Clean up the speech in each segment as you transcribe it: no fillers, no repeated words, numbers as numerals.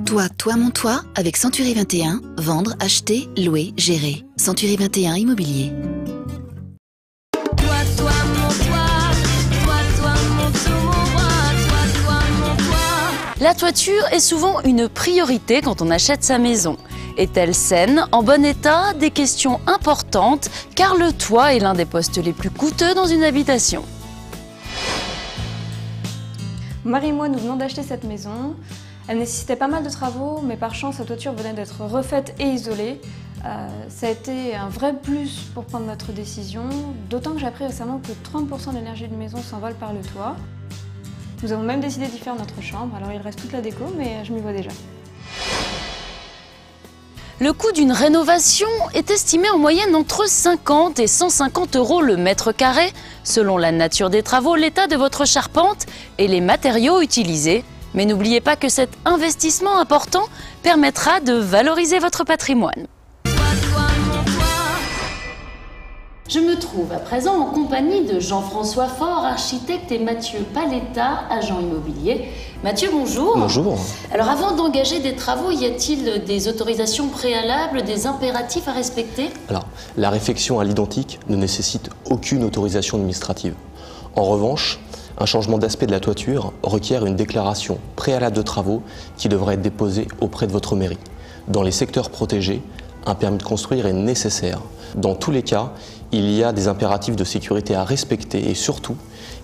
Toi, mon toit, avec Century 21, vendre, acheter, louer, gérer. Century 21 Immobilier. Toi, mon toit, toi, mon tout, mon roi, toi, mon toit. La toiture est souvent une priorité quand on achète sa maison. Est-elle saine, en bon état? Des questions importantes, car le toit est l'un des postes les plus coûteux dans une habitation. Mon mari et moi, nous venons d'acheter cette maison. Elle nécessitait pas mal de travaux, mais par chance, sa toiture venait d'être refaite et isolée. Ça a été un vrai plus pour prendre notre décision, d'autant que j'ai appris récemment que 30% de l'énergie d'une maison s'envole par le toit. Nous avons même décidé d'y faire notre chambre, alors il reste toute la déco, mais je m'y vois déjà. Le coût d'une rénovation est estimé en moyenne entre 50 et 150 € le mètre carré, selon la nature des travaux, l'état de votre charpente et les matériaux utilisés. Mais n'oubliez pas que cet investissement important permettra de valoriser votre patrimoine. Je me trouve à présent en compagnie de Jean-François Faure, architecte, et Mathieu Paletta, agent immobilier. Mathieu, bonjour. Bonjour. Alors avant d'engager des travaux, y a-t-il des autorisations préalables, des impératifs à respecter? Alors, la réfection à l'identique ne nécessite aucune autorisation administrative. En revanche, un changement d'aspect de la toiture requiert une déclaration préalable de travaux qui devra être déposée auprès de votre mairie. Dans les secteurs protégés, un permis de construire est nécessaire. Dans tous les cas, il y a des impératifs de sécurité à respecter et surtout,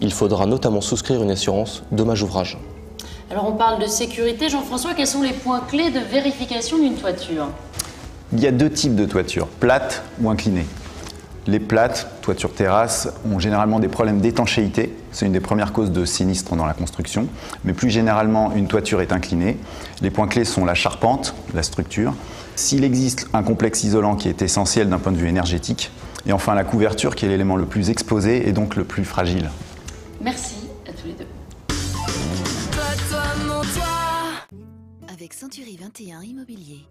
il faudra notamment souscrire une assurance dommage-ouvrage. Alors on parle de sécurité. Jean-François, quels sont les points clés de vérification d'une toiture? Il y a deux types de toitures, plates ou inclinées. Les plates, toitures terrasses, ont généralement des problèmes d'étanchéité. C'est une des premières causes de sinistres dans la construction. Mais plus généralement, une toiture est inclinée. Les points clés sont la charpente, la structure. S'il existe un complexe isolant qui est essentiel d'un point de vue énergétique. Et enfin la couverture qui est l'élément le plus exposé et donc le plus fragile. Merci à tous les deux. Toi, mon toit. Avec Century 21 Immobilier.